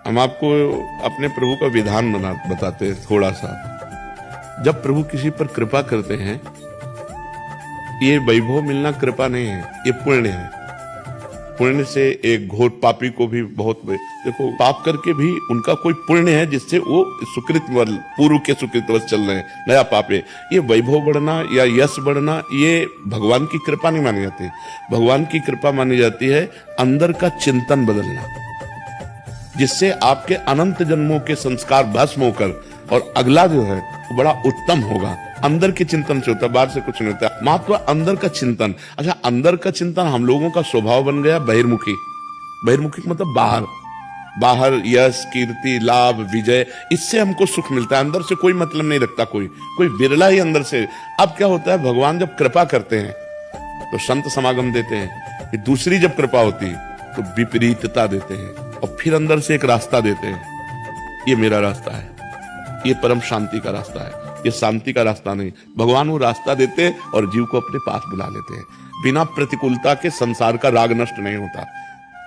हम आपको अपने प्रभु का विधान बताते हैं थोड़ा सा। जब प्रभु किसी पर कृपा करते हैं, ये वैभव मिलना कृपा नहीं है, ये पुण्य है। पुण्य से एक घोर पापी को भी बहुत, देखो पाप करके भी उनका कोई पुण्य है जिससे वो सुकृत पूर्व के सुकृतवश चल रहे हैं, नया पाप है। ये वैभव बढ़ना या यश बढ़ना ये भगवान की कृपा नहीं मानी जाती। भगवान की कृपा मानी जाती है अंदर का चिंतन बदलना, जिससे आपके अनंत जन्मों के संस्कार भस्म होकर और अगला जो है वो बड़ा उत्तम होगा। अंदर के चिंतन से होता है, बाहर से कुछ नहीं होता। महत्व अंदर का चिंतन। अच्छा, अंदर का चिंतन हम लोगों का स्वभाव बन गया बहिर्मुखी। बहिर्मुखी मतलब बाहर, बाहर यश कीर्ति लाभ विजय, इससे हमको सुख मिलता है। अंदर से कोई मतलब नहीं रखता कोई बिरला ही अंदर से। अब क्या होता है, भगवान जब कृपा करते हैं तो संत समागम देते हैं, दूसरी जब कृपा होती है तो विपरीतता देते हैं, और फिर अंदर से एक रास्ता देते हैं, ये मेरा रास्ता है, ये परम शांति का रास्ता है, ये शांति का रास्ता नहीं। भगवान वो रास्ता देते हैं और जीव को अपने पास बुला लेते हैं। बिना प्रतिकूलता के संसार का राग नष्ट नहीं होता।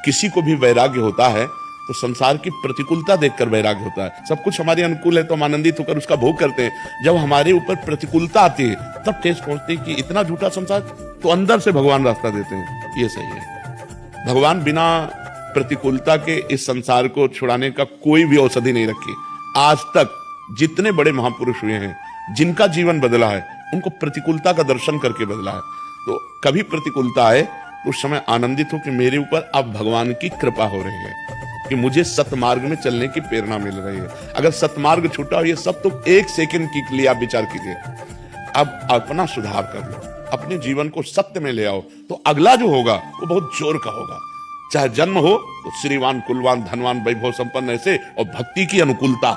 किसी को भी वैराग्य होता है तो संसार की प्रतिकूलता देखकर वैराग्य होता है। सब कुछ हमारे अनुकूल है तो हम आनंदित होकर उसका भोग करते हैं। जब हमारे ऊपर प्रतिकूलता आती है तब ठेस पहुंचती है कि इतना झूठा संसार, तो अंदर से भगवान रास्ता देते हैं, ये सही है। भगवान बिना प्रतिकूलता के इस संसार को छुड़ाने का कोई भी औषधि नहीं रखी। आज तक जितने बड़े महापुरुष हुए हैं, जिनका जीवन बदला है, उनको प्रतिकूलता का दर्शन करके बदला है। तो कभी प्रतिकूलता आए तो उस समय आनंदित हो कि मेरे ऊपर अब भगवान की कृपा हो रही है, कि मुझे सतमार्ग में चलने की प्रेरणा मिल रही है। अगर सतमार्ग छूटा हो, ये सब तो एक सेकंड के लिए आप विचार कीजिए। अब अपना सुधार कर लो, अपने जीवन को सत्य में ले आओ, तो अगला जो होगा वो बहुत जोर का होगा। चाहे जन्म हो तो श्रीवान कुलवान धनवान वैभव संपन्न ऐसे, और भक्ति की अनुकूलता,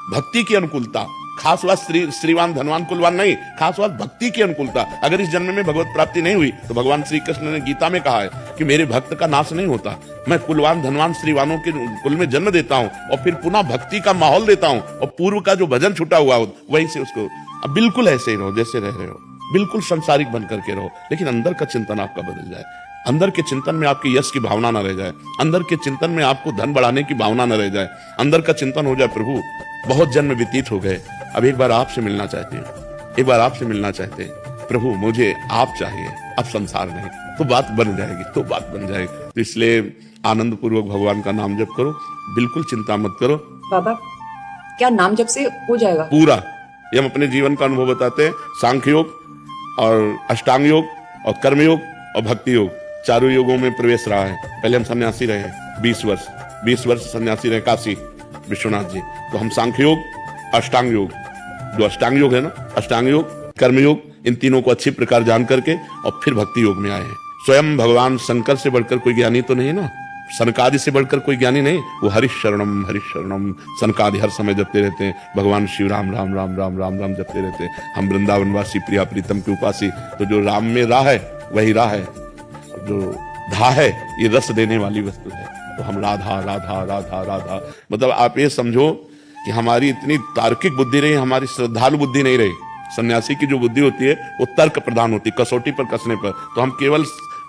भक्ति की अनुकूलता, खास बात श्रीवान धनवान कुलवान नहीं, खास बात भक्ति की अनुकूलता। अगर इस जन्म में भगवत प्राप्ति नहीं हुई तो भगवान श्री कृष्ण ने गीता में कहा है कि मेरे भक्त का नाश नहीं होता, मैं कुलवान धनवान श्रीवानों के कुल में जन्म देता हूं और फिर पुनः भक्ति का माहौल देता हूं, और पूर्व का जो भजन छूटा हुआ हो वहीं से उसको, अब बिल्कुल ऐसे ही रहो जैसे रह रहे हो, बिल्कुल संसारिक बन करके रहो, लेकिन अंदर का चिंतन आपका बदल जाए। अंदर के चिंतन में आपकी यश की भावना न रह जाए, अंदर के चिंतन में आपको धन बढ़ाने की भावना न रह जाए, अंदर का चिंतन हो जाए प्रभु बहुत जन्म व्यतीत हो गए, अब एक बार आपसे मिलना चाहते हैं, एक बार आपसे मिलना चाहते हैं प्रभु, मुझे आप चाहिए, अब संसार नहीं, तो बात बन जाएगी, तो बात बन जाएगी। तो इसलिए आनंद पूर्वक भगवान का नाम जप करो, बिल्कुल चिंता मत करो। बाबा, क्या नाम जप से हो जाएगा पूरा? ये हम अपने जीवन का अनुभव बताते हैं। सांख्य योग और अष्टांग योग और कर्मयोग और भक्ति योग, चारों योगों में प्रवेश रहा है। पहले हम सन्यासी रहे 20 वर्ष सन्यासी रहे काशी विश्वनाथ जी। तो हम सांख्य योग, अष्टांग योग, जो अष्टांग योग है ना, अष्टांग योग, कर्मयोग, इन तीनों को अच्छी प्रकार जान करके और फिर भक्ति योग में आए हैं। स्वयं भगवान शंकर से बढ़कर कोई ज्ञानी तो नहीं ना, सनकादि से बढ़कर कोई ज्ञानी नहीं। वो हरिशरणम सनकादि हर समय जपते रहते हैं। भगवान शिव राम राम राम राम राम राम जपते रहते हैं। हम वृंदावनवासी प्रिया प्रीतम के उपासी, तो जो राम में राह है वही राह है, जो धा है ये रस देने वाली वस्तु है। तो हम राधा राधा राधा राधा, मतलब आप ये समझो कि हमारी इतनी तार्किक बुद्धि रही, हमारी श्रद्धालु बुद्धि नहीं रही। सन्यासी की जो बुद्धि होती है वो तर्क प्रधान होती, कसौटी पर कसने पर। तो हम केवल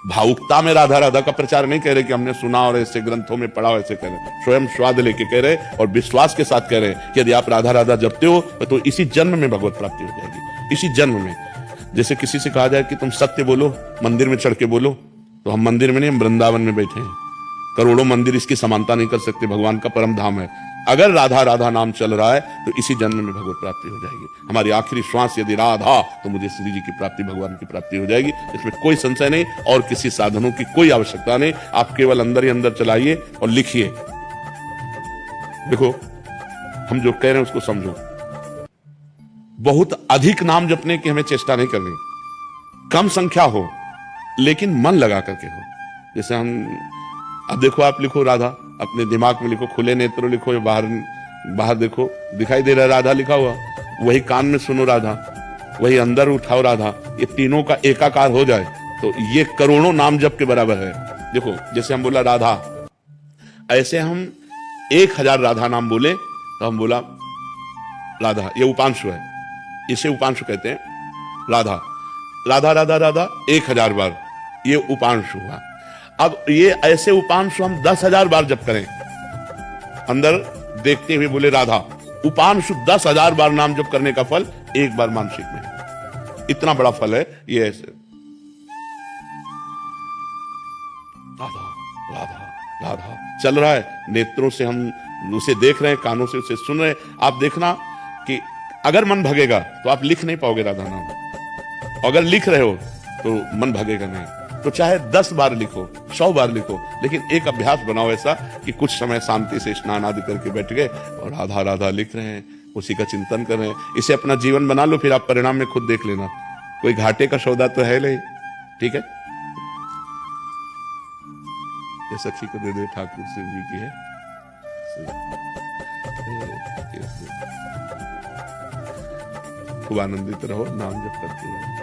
भावुकता में राधा राधा का प्रचार नहीं कह रहे कि हमने सुना और ऐसे ग्रंथों में पढ़ा, ऐसे कह रहे, स्वयं स्वाद लेके कह रहे और विश्वास के साथ कह रहे कि यदि आप राधा राधा जपते हो तो इसी जन्म में भगवत प्राप्ति हो जाएगी, इसी जन्म में। जैसे किसी से कहा जाए कि तुम सत्य बोलो, मंदिर में चढ़ के बोलो, तो हम मंदिर में नहीं, हम वृंदावन में बैठे हैं। करोड़ों मंदिर इसकी समानता नहीं कर सकते, भगवान का परम धाम है। अगर राधा राधा नाम चल रहा है तो इसी जन्म में भगवत प्राप्ति हो जाएगी। हमारी आखिरी श्वास यदि राधा, तो मुझे श्री जी की प्राप्ति, भगवान की प्राप्ति हो जाएगी। इसमें कोई संशय नहीं, और किसी साधनों की कोई आवश्यकता नहीं। आप केवल अंदर ही अंदर चलाइए और लिखिए। देखो, हम जो कह रहे हैं उसको समझो। बहुत अधिक नाम जपने की हमें चेष्टा नहीं करनी, कम संख्या हो लेकिन मन लगा करके हो। जैसे हम, अब देखो, आप लिखो राधा, अपने दिमाग में लिखो, खुले नेत्र लिखो, या बाहर देखो, दिखाई दे रहा है राधा लिखा हुआ, वही कान में सुनो राधा, वही अंदर उठाओ राधा, ये तीनों का एकाकार हो जाए तो ये करोड़ों नाम जप के बराबर है। देखो, जैसे हम बोला राधा, ऐसे हम 1000 राधा नाम बोले तो हम बोला राधा, ये उपांशु है, इसे उपांशु कहते हैं। राधा राधा राधा राधा 1000 बार, ये उपांशु हुआ। अब ये ऐसे उपांशु हम 10,000 बार जप करें अंदर देखते हुए बोले राधा, उपांशु 10,000 बार नाम जप करने का फल एक बार मानसिक में, इतना बड़ा फल है ये। ऐसे राधा राधा राधा चल रहा है, नेत्रों से हम उसे देख रहे हैं, कानों से उसे सुन रहे हैं। आप देखना कि अगर मन भगेगा तो आप लिख नहीं पाओगे राधा नाम, अगर लिख रहे हो तो मन भगेगा नहीं। तो चाहे 10 बार लिखो, 100 बार लिखो, लेकिन एक अभ्यास बनाओ ऐसा कि कुछ समय शांति से स्नान आदि करके बैठ गए और राधा राधा लिख रहे हैं, उसी का चिंतन कर रहे हैं। इसे अपना जीवन बना लो, फिर आप परिणाम में खुद देख लेना, कोई घाटे का सौदा तो है नहीं। ठीक है, ये सखी को दे दे, ठाकुर सिंह जी की है। खूब आनंदित रहो, नाम जप करते रहो।